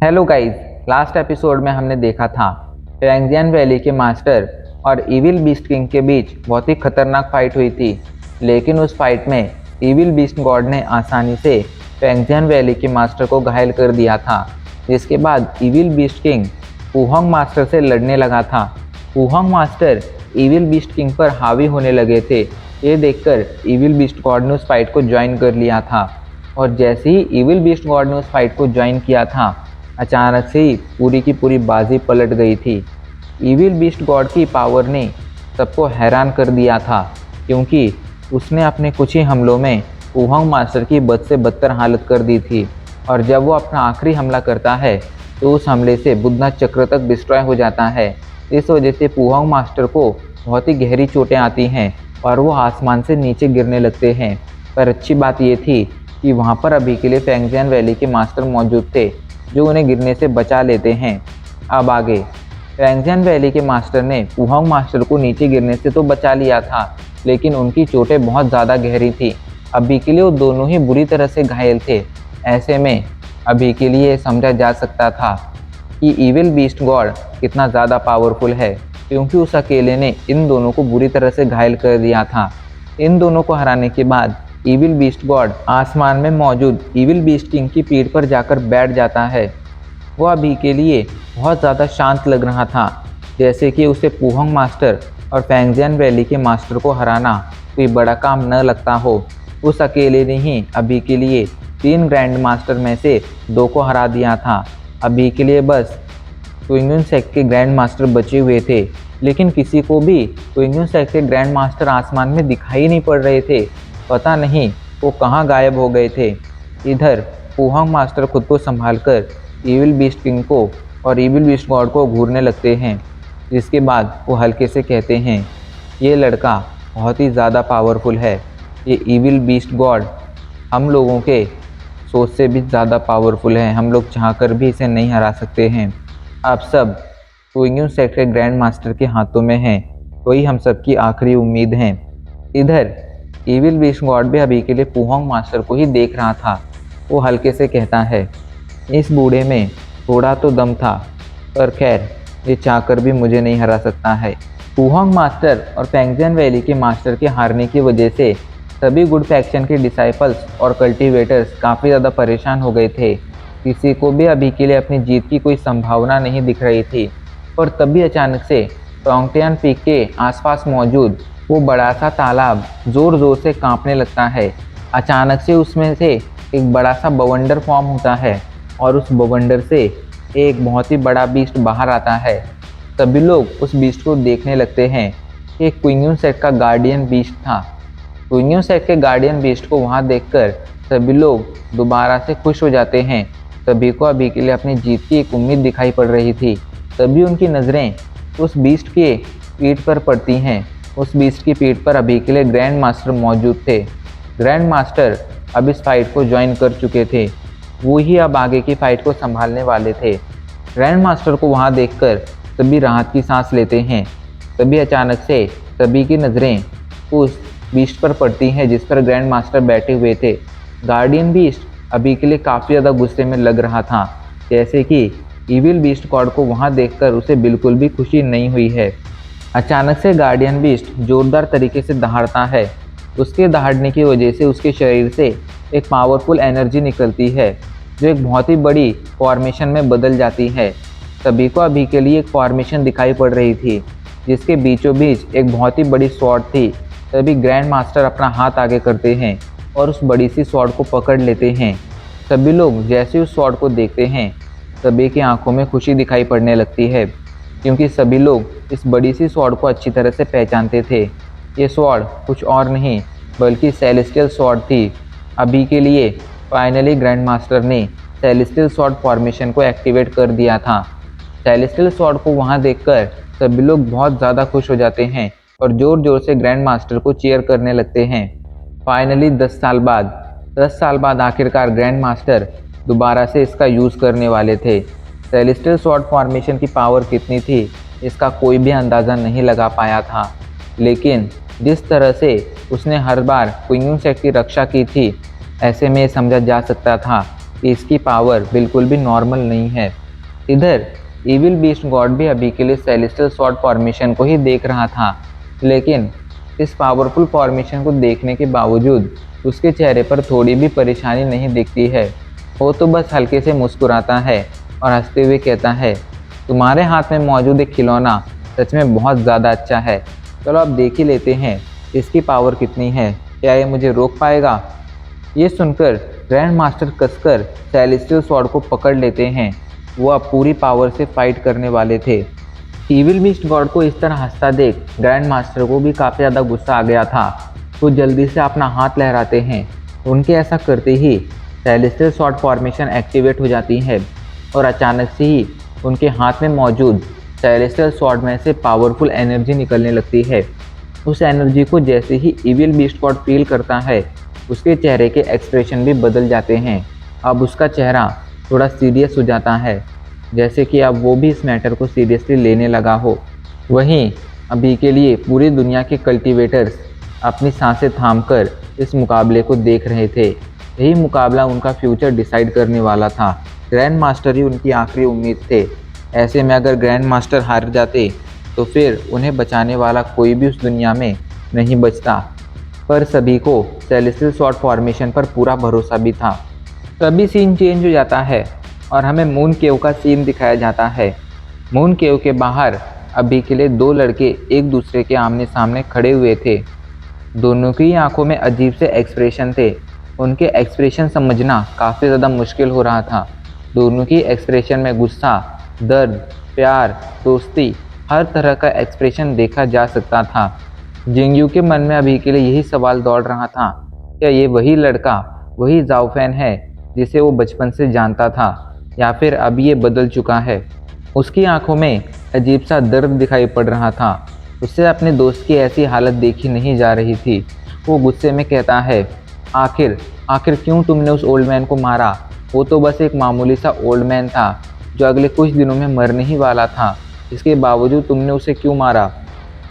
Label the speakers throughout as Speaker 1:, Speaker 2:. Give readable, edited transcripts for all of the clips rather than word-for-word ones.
Speaker 1: Hello guys, last episode में हमने देखा था फैंगजियान वैली के मास्टर और इविल बीस्ट किंग के बीच बहुत ही खतरनाक फाइट हुई थी। लेकिन उस फाइट में इविल बीस्ट गॉड ने आसानी से फैंगजियान वैली के मास्टर को घायल कर दिया था, जिसके बाद इविल बीस्ट किंग वुहोंग मास्टर से लड़ने लगा था। वुहोंग मास्टर इविल बीस्ट किंग पर हावी होने लगे थे। ये देखकर इविल बीस्ट गॉड ने उस फाइट को ज्वाइन कर लिया था, और जैसे ही इविल बीस्ट गॉड ने उस फाइट को ज्वाइन किया था, अचानक से ही पूरी की पूरी बाजी पलट गई थी। इविल बीस्ट गॉड की पावर ने सबको हैरान कर दिया था, क्योंकि उसने अपने कुछ ही हमलों में वुहोंग मास्टर की बद से बदतर हालत कर दी थी। और जब वो अपना आखिरी हमला करता है तो उस हमले से बुदना चक्र तक डिस्ट्रॉय हो जाता है। इस वजह से वुहोंग मास्टर को बहुत ही गहरी चोटें आती हैं और वो आसमान से नीचे गिरने लगते हैं। पर अच्छी बात ये थी कि वहाँ पर अभी के लिए फैंगजियान वैली के मास्टर मौजूद थे, जो उन्हें गिरने से बचा लेते हैं। अब आगे फैंगजियान वैली के मास्टर ने वुहोंग मास्टर को नीचे गिरने से तो बचा लिया था, लेकिन उनकी चोटें बहुत ज़्यादा गहरी थी। अभी के लिए वो दोनों ही बुरी तरह से घायल थे। ऐसे में अभी के लिए समझा जा सकता था कि इविल बीस्ट गॉड कितना ज़्यादा पावरफुल है, क्योंकि उस अकेले ने इन दोनों को बुरी तरह से घायल कर दिया था। इन दोनों को हराने के बाद इविल बीस्ट गॉड आसमान में मौजूद इविल बीस्ट किंग की पीठ पर जाकर बैठ जाता है। वो अभी के लिए बहुत ज़्यादा शांत लग रहा था, जैसे कि उसे वुहोंग मास्टर और फैंगजियान वैली के मास्टर को हराना कोई बड़ा काम न लगता हो। उस अकेले ने ही अभी के लिए 3 ग्रैंड मास्टर में से 2 को हरा दिया था। अभी के लिए बस क्विंगन सेक्ट के ग्रैंड मास्टर बचे हुए थे, लेकिन किसी को भी क्विंगन सेक्ट के ग्रैंड मास्टर आसमान में दिखाई नहीं पड़ रहे थे। पता नहीं वो कहाँ गायब हो गए थे। इधर वुहोंग मास्टर खुद को संभालकर इविल बीस्ट किंग को और इविल बीस्ट गॉड को घूरने लगते हैं, जिसके बाद वो हल्के से कहते हैं, ये लड़का बहुत ही ज़्यादा पावरफुल है। ये इविल बीस्ट गॉड हम लोगों के सोच से भी ज़्यादा पावरफुल है। हम लोग चाहकर भी इसे नहीं हरा सकते हैं। आप सब क्विंगन सेक्ट के ग्रैंड मास्टर के हाथों में हैं, वही हम सब की आखिरी उम्मीद है। इधर इविल बीस्ट गॉड भी अभी के लिए वुहोंग मास्टर को ही देख रहा था। वो हल्के से कहता है, इस बूढ़े में थोड़ा तो दम था, पर खैर ये चाहकर भी मुझे नहीं हरा सकता है। वुहोंग मास्टर और फैंगजियान वैली के मास्टर के हारने की वजह से सभी गुड फैक्शन के डिसाइपल्स और कल्टिवेटर्स काफ़ी ज़्यादा परेशान हो गए थे। किसी को भी अभी के लिए अपनी जीत की कोई संभावना नहीं दिख रही थी। और तभी अचानक से टोंगटियान पीक के आसपास मौजूद वो बड़ा सा तालाब ज़ोर ज़ोर से कांपने लगता है। अचानक से उसमें से एक बड़ा सा बवंडर फॉर्म होता है, और उस बवंडर से एक बहुत ही बड़ा बीस्ट बाहर आता है। सभी लोग उस बीस्ट को देखने लगते हैं। एक क्विंगन सेक्ट का गार्डियन बीस्ट था। क्विंगन सेक्ट के गार्डियन बीस्ट को वहाँ देखकर सभी लोग दोबारा से खुश हो जाते हैं। सभी को अभी के लिए अपनी जीत की एक उम्मीद दिखाई पड़ रही थी। तभी उनकी नज़रें उस बीस्ट के पीठ पर पड़ती हैं। उस बीस्ट की पीठ पर अभी के लिए ग्रैंड मास्टर मौजूद थे। ग्रैंड मास्टर अब इस फाइट को ज्वाइन कर चुके थे। वो ही अब आगे की फाइट को संभालने वाले थे। ग्रैंड मास्टर को वहाँ देखकर सभी राहत की सांस लेते हैं। तभी अचानक से सभी की नज़रें उस बीस्ट पर पड़ती हैं जिस पर ग्रैंड मास्टर बैठे हुए थे। गार्डियन बीस्ट अभी के लिए काफ़ी ज़्यादा गुस्से में लग रहा था, जैसे कि इविल बीस्ट गॉड को वहाँ देखकर उसे बिल्कुल भी खुशी नहीं हुई है। अचानक से गार्डियन बीस्ट जोरदार तरीके से दहाड़ता है। उसके दहाड़ने की वजह से उसके शरीर से एक पावरफुल एनर्जी निकलती है, जो एक बहुत ही बड़ी फॉर्मेशन में बदल जाती है। सभी को अभी के लिए एक फॉर्मेशन दिखाई पड़ रही थी, जिसके बीचों बीच एक बहुत ही बड़ी स्वॉर्ड थी। तभी ग्रैंड मास्टर अपना हाथ आगे करते हैं और उस बड़ी सी स्वॉर्ड को पकड़ लेते हैं। सभी लोग जैसे उस स्वॉर्ड को देखते हैं, सभी की आंखों में खुशी दिखाई पड़ने लगती है, क्योंकि सभी लोग इस बड़ी सी स्वॉर्ड को अच्छी तरह से पहचानते थे। ये स्वॉर्ड कुछ और नहीं बल्कि सेलेस्टियल स्वॉर्ड थी। अभी के लिए फाइनली ग्रैंड मास्टर ने सेलेस्टियल स्वॉर्ड फॉर्मेशन को एक्टिवेट कर दिया था। सेलेस्टियल स्वॉर्ड को वहाँ देखकर सभी लोग बहुत ज़्यादा खुश हो जाते हैं और ज़ोर ज़ोर से ग्रैंड मास्टर को चीयर करने लगते हैं। फाइनली 10 साल बाद आखिरकार ग्रैंड मास्टर दोबारा से इसका यूज़ करने वाले थे। सेलेस्टियल स्वॉर्ड फॉर्मेशन की पावर कितनी थी इसका कोई भी अंदाज़ा नहीं लगा पाया था, लेकिन जिस तरह से उसने हर बार क्विंगन सेक्ट की रक्षा की थी, ऐसे में समझा जा सकता था कि इसकी पावर बिल्कुल भी नॉर्मल नहीं है। इधर इविल बीस्ट गॉड भी अभी के लिए सेलेस्टियल स्वॉर्ड फॉर्मेशन को ही देख रहा था, लेकिन इस पावरफुल फॉर्मेशन को देखने के बावजूद उसके चेहरे पर थोड़ी भी परेशानी नहीं दिखती है। वो तो बस हल्के से मुस्कुराता है और हंसते हुए कहता है, तुम्हारे हाथ में मौजूद एक खिलौना सच में बहुत ज़्यादा अच्छा है। चलो अब देख ही लेते हैं इसकी पावर कितनी है, क्या ये मुझे रोक पाएगा। ये सुनकर ग्रैंड मास्टर कसकर सेलेस्टियल स्वॉर्ड को पकड़ लेते हैं। वो अब पूरी पावर से फाइट करने वाले थे। इविल बीस्ट गॉड को इस तरह हंसता देख ग्रैंड मास्टर को भी काफ़ी ज़्यादा गुस्सा आ गया था। वो जल्दी से अपना हाथ लहराते हैं। उनके ऐसा करते ही सेलेस्टियल स्वॉर्ड फॉर्मेशन एक्टिवेट हो जाती है और अचानक से ही उनके हाथ में मौजूद सेलेस्टियल स्वॉर्ड में से पावरफुल एनर्जी निकलने लगती है। उस एनर्जी को जैसे ही इविल बीस्ट गॉड फील करता है, उसके चेहरे के एक्सप्रेशन भी बदल जाते हैं। अब उसका चेहरा थोड़ा सीरियस हो जाता है, जैसे कि अब वो भी इस मैटर को सीरियसली लेने लगा हो। वहीं अभी के लिए पूरी दुनिया के कल्टीवेटर्स अपनी सांसें थामकर इस मुकाबले को देख रहे थे। यही मुकाबला उनका फ्यूचर डिसाइड करने वाला था। ग्रैंड मास्टर ही उनकी आखिरी उम्मीद थे। ऐसे में अगर ग्रैंड मास्टर हार जाते तो फिर उन्हें बचाने वाला कोई भी उस दुनिया में नहीं बचता। पर सभी को सेलेस्टियल स्वॉर्ड फॉर्मेशन पर पूरा भरोसा भी था। तभी सीन चेंज हो जाता है और हमें मून केव का सीन दिखाया जाता है। मून केव के बाहर अभी के लिए दो लड़के एक दूसरे के आमने सामने खड़े हुए थे। दोनों की आंखों में अजीब से एक्सप्रेशन थे। उनके एक्सप्रेशन समझना काफ़ी ज़्यादा मुश्किल हो रहा था। दोनों की एक्सप्रेशन में गुस्सा, दर्द, प्यार, दोस्ती, हर तरह का एक्सप्रेशन देखा जा सकता था। जिंगयू के मन में अभी के लिए यही सवाल दौड़ रहा था, क्या ये वही लड़का, वही जाओ फैन है जिसे वो बचपन से जानता था, या फिर अब ये बदल चुका है। उसकी आंखों में अजीब सा दर्द दिखाई पड़ रहा था। उससे अपने दोस्त की ऐसी हालत देखी नहीं जा रही थी। वो गुस्से में कहता है, आखिर क्यों तुमने उस ओल्ड मैन को मारा? वो तो बस एक मामूली सा ओल्ड मैन था जो अगले कुछ दिनों में मरने ही वाला था। इसके बावजूद तुमने उसे क्यों मारा?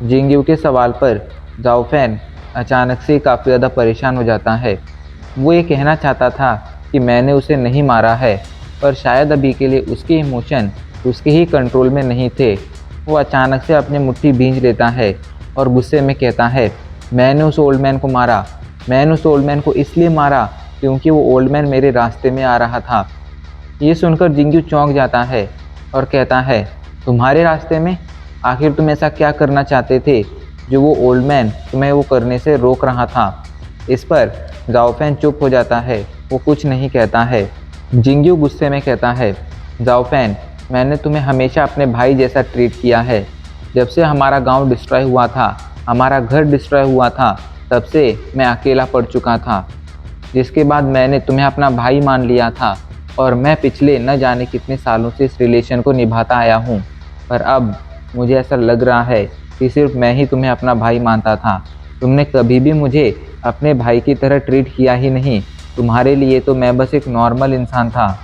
Speaker 1: जिंगयू के सवाल पर जाओ फैन अचानक से काफ़ी ज़्यादा परेशान हो जाता है। वो ये कहना चाहता था कि मैंने उसे नहीं मारा है, पर शायद अभी के लिए उसके इमोशन उसके ही कंट्रोल में नहीं थे। वो अचानक से अपनी मुट्ठी भींच लेता है और गुस्से में कहता है, मैंने उस ओल्ड मैन को मारा। मैंने उस ओल्ड मैन को इसलिए मारा क्योंकि वो ओल्ड मैन मेरे रास्ते में आ रहा था। ये सुनकर जिंगयू चौंक जाता है और कहता है, तुम्हारे रास्ते में? आखिर तुम ऐसा क्या करना चाहते थे जो वो ओल्ड मैन तुम्हें वो करने से रोक रहा था? इस पर जाओ फैन चुप हो जाता है। वो कुछ नहीं कहता है। जिंगयू गुस्से में कहता है, जाओ फैन, मैंने तुम्हें हमेशा अपने भाई जैसा ट्रीट किया है। जब से हमारा गांव डिस्ट्रॉय हुआ था, हमारा घर डिस्ट्रॉय हुआ था, तब से मैं अकेला पड़ चुका था। जिसके बाद मैंने तुम्हें अपना भाई मान लिया था और मैं पिछले न जाने कितने सालों से इस रिलेशन को निभाता आया हूँ। पर अब मुझे ऐसा लग रहा है कि सिर्फ मैं ही तुम्हें अपना भाई मानता था। तुमने कभी भी मुझे अपने भाई की तरह ट्रीट किया ही नहीं। तुम्हारे लिए तो मैं बस एक नॉर्मल इंसान था।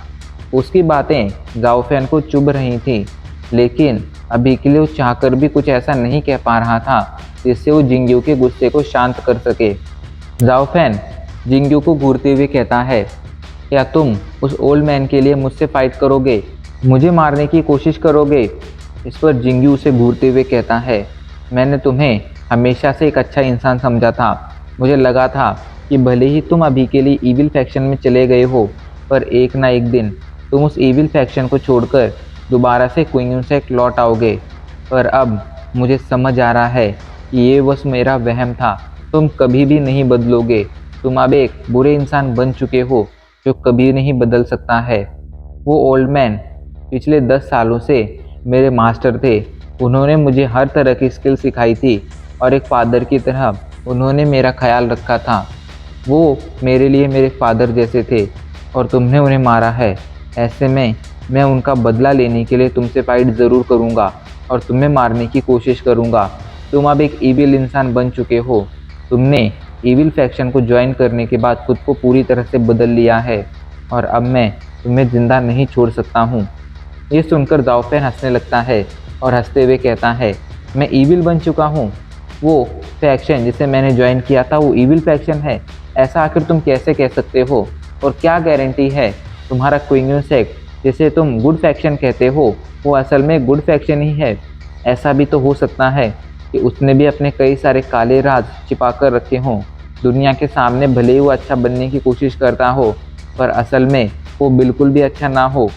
Speaker 1: उसकी बातें जाओ फैन को चुभ रही थी, लेकिन अभी के लिए वो चाहकर भी कुछ ऐसा नहीं कह पा रहा था जिससे वो जिंगयू के गुस्से को शांत कर सके। जाओ फैन जिंगयू को घूरते हुए कहता है, क्या तुम उस ओल्ड मैन के लिए मुझसे फाइट करोगे? मुझे मारने की कोशिश करोगे? इस पर जिंगयू उसे घूरते हुए कहता है, मैंने तुम्हें हमेशा से एक अच्छा इंसान समझा था। मुझे लगा था कि भले ही तुम अभी के लिए ईविल फैक्शन में चले गए हो, पर एक ना एक दिन तुम उस ईविल फैक्शन को छोड़कर दोबारा से क्विंगन से लौट आओगे। पर अब मुझे समझ आ रहा है कि ये बस मेरा वहम था। तुम कभी भी नहीं बदलोगे। तुम अब एक बुरे इंसान बन चुके हो जो कभी नहीं बदल सकता है। वो ओल्ड मैन पिछले 10 सालों से मेरे मास्टर थे। उन्होंने मुझे हर तरह की स्किल सिखाई थी और एक फादर की तरह उन्होंने मेरा ख्याल रखा था। वो मेरे लिए मेरे फादर जैसे थे और तुमने उन्हें मारा है। ऐसे में मैं उनका बदला लेने के लिए तुमसे फाइट ज़रूर करूँगा और तुम्हें मारने की कोशिश करूँगा। तुम अब एक ईविल इंसान बन चुके हो। तुमने ईविल फैक्शन को ज्वाइन करने के बाद खुद को पूरी तरह से बदल लिया है और अब मैं तुम्हें ज़िंदा नहीं छोड़ सकता हूँ। ये सुनकर जाओ फैन हंसने लगता है और हंसते हुए कहता है, मैं ईविल बन चुका हूँ? वो फैक्शन जिसे मैंने ज्वाइन किया था वो ईविल फैक्शन है? ऐसा आखिर तुम कैसे कह सकते हो? और क्या गारंटी है तुम्हारा क्विंगन सेक्ट, जिसे तुम गुड फैक्शन कहते हो, वो असल में गुड फैक्शन ही है। ऐसा भी तो हो सकता है कि उसने भी अपने कई सारे काले राज छिपा कर रखे हों। दुनिया के सामने भले ही वो अच्छा बनने की कोशिश करता हो, पर असल में वो बिल्कुल भी अच्छा ना हो।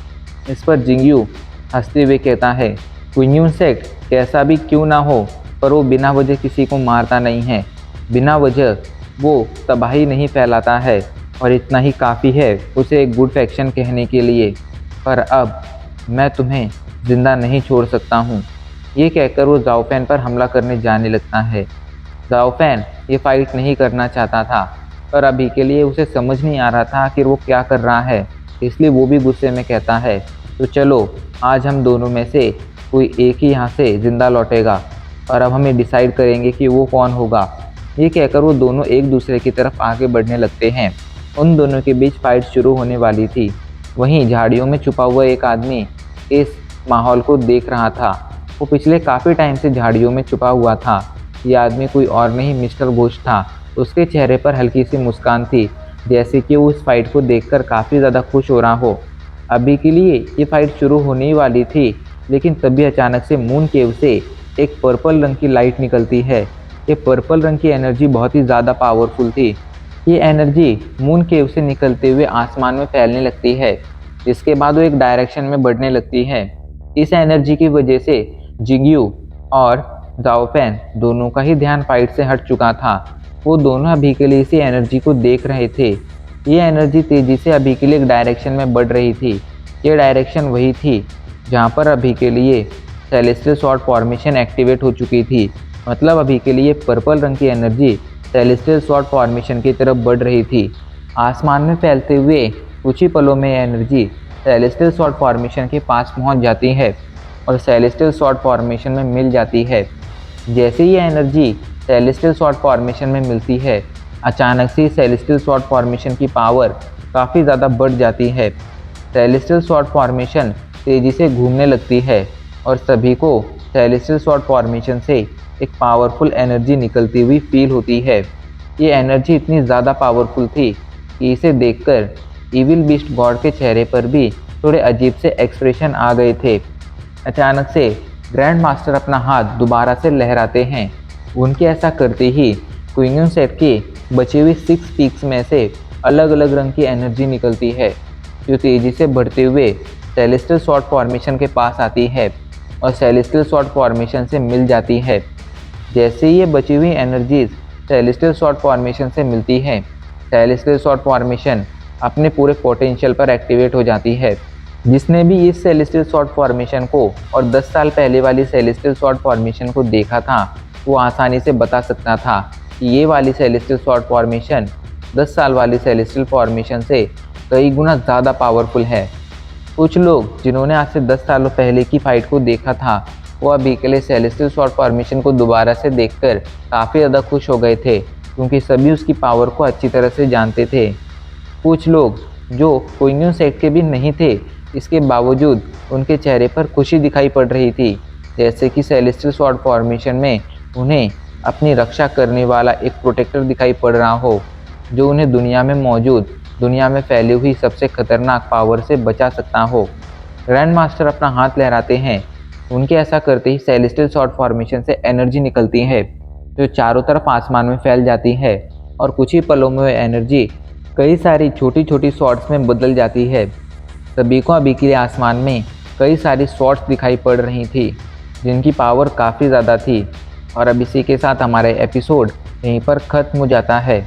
Speaker 1: इस पर जिंगयू हंसते हुए कहता है, क्विंगन सेक्ट कैसा भी क्यों ना हो, पर वो बिना वजह किसी को मारता नहीं है। बिना वजह वो तबाही नहीं फैलाता है, और इतना ही काफ़ी है उसे एक गुड फैक्शन कहने के लिए। पर अब मैं तुम्हें जिंदा नहीं छोड़ सकता हूँ। ये कहकर वो जाओफैन पर हमला करने जाने लगता है। जाओफैन ये फाइट नहीं करना चाहता था, पर अभी के लिए उसे समझ नहीं आ रहा था आखिर वो क्या कर रहा है, इसलिए वो भी गुस्से में कहता है, तो चलो आज हम दोनों में से कोई एक ही यहाँ से ज़िंदा लौटेगा, और अब हमें डिसाइड करेंगे कि वो कौन होगा। ये कहकर वो दोनों एक दूसरे की तरफ आगे बढ़ने लगते हैं। उन दोनों के बीच फाइट शुरू होने वाली थी। वहीं झाड़ियों में छुपा हुआ एक आदमी इस माहौल को देख रहा था। वो पिछले काफ़ी टाइम से झाड़ियों में छुपा हुआ था। ये आदमी कोई और नहीं मिस्टर घोष था। उसके चेहरे पर हल्की सी मुस्कान थी, जैसे कि वो उस फाइट को देखकर काफ़ी ज़्यादा खुश हो रहा हो। अभी के लिए ये फाइट शुरू होने ही वाली थी, लेकिन तभी अचानक से मून केव से एक पर्पल रंग की लाइट निकलती है। ये पर्पल रंग की एनर्जी बहुत ही ज़्यादा पावरफुल थी। ये एनर्जी मून केव से निकलते हुए आसमान में फैलने लगती है, जिसके बाद वो एक डायरेक्शन में बढ़ने लगती है। इस एनर्जी की वजह से जिंगयू और जाओफैन दोनों का ही ध्यान फाइट से हट चुका था। वो दोनों अभी के लिए इसी एनर्जी को देख रहे थे। ये एनर्जी तेजी से अभी के लिए एक डायरेक्शन में बढ़ रही थी। ये डायरेक्शन वही थी जहाँ पर अभी के लिए सेलेस्टियल स्वॉर्ड फॉर्मेशन एक्टिवेट हो चुकी थी। मतलब अभी के लिए पर्पल रंग की एनर्जी सेलेस्टियल स्वॉर्ड फॉर्मेशन की तरफ बढ़ रही थी। आसमान में फैलते हुए कुछ ही पलों में एनर्जी सेलेस्टियल स्वॉर्ड फॉर्मेशन के पास पहुंच जाती है और सेलेस्टियल स्वॉर्ड फॉर्मेशन में मिल जाती है। जैसे ही एनर्जी सेलेस्टियल स्वॉर्ड फॉर्मेशन में मिलती है, अचानक से सेलेस्टियल स्वॉर्ड फॉर्मेशन की पावर काफ़ी ज़्यादा बढ़ जाती है। सेलेस्टियल स्वॉर्ड फॉर्मेशन तेज़ी से घूमने लगती है और सभी को सेलेस्टियल स्वॉर्ड फॉर्मेशन से एक पावरफुल एनर्जी निकलती हुई फील होती है। ये एनर्जी इतनी ज़्यादा पावरफुल थी कि इसे देखकर इविल बीस्ट गॉड के चेहरे पर भी थोड़े अजीब से एक्सप्रेशन आ गए थे। अचानक से ग्रैंड मास्टर अपना हाथ दोबारा से लहराते हैं। उनके ऐसा करते ही क्विंगन सेट के बचे हुए 6 पीक्स में से अलग अलग रंग की एनर्जी निकलती है, जो तेज़ी से बढ़ते हुए सेलेस्टियल स्वॉर्ड फॉर्मेशन के पास आती है और सेलेस्टियल स्वॉर्ड फॉर्मेशन से मिल जाती है। जैसे ही ये बची हुई एनर्जीज सेलेस्टियल स्वॉर्ड फॉर्मेशन से मिलती है, सेलेस्टियल स्वॉर्ड फॉर्मेशन अपने पूरे पोटेंशियल पर एक्टिवेट हो जाती है। जिसने भी इस सेलेस्टियल स्वॉर्ड फॉर्मेशन को और 10 साल पहले वाली सेलेस्टियल स्वॉर्ड फॉर्मेशन को देखा था, वो आसानी से बता सकता था कि ये वाली सेलेस्टियल स्वॉर्ड फॉर्मेशन 10 साल वाली सेलेस्टियल फॉर्मेशन से कई गुना ज़्यादा पावरफुल है। कुछ लोग जिन्होंने आज से 10 सालों पहले की फाइट को देखा था, वो अभी के लिए सेलेस्टियल स्वॉर्ड फॉर्मेशन को दोबारा से देखकर काफ़ी ज़्यादा खुश हो गए थे, क्योंकि सभी उसकी पावर को अच्छी तरह से जानते थे। कुछ लोग जो क्विंगन सेट के भी नहीं थे, इसके बावजूद उनके चेहरे पर खुशी दिखाई पड़ रही थी, जैसे कि सेलेस्टियल स्वॉर्ड फॉर्मेशन में उन्हें अपनी रक्षा करने वाला एक प्रोटेक्टर दिखाई पड़ रहा हो, जो उन्हें दुनिया में फैली हुई सबसे खतरनाक पावर से बचा सकता हो। ग्रैंड मास्टर अपना हाथ लहराते हैं। उनके ऐसा करते ही सेलेस्टियल स्वॉर्ड फॉर्मेशन से एनर्जी निकलती है, जो चारों तरफ आसमान में फैल जाती है और कुछ ही पलों में वह एनर्जी कई सारी छोटी छोटी स्वॉर्ड्स में बदल जाती है। सभी को अभी के लिए आसमान में कई सारी स्वॉर्ड्स दिखाई पड़ रही थी, जिनकी पावर काफ़ी ज़्यादा थी। और अब इसी के साथ हमारा एपिसोड यहीं पर ख़त्म हो जाता है।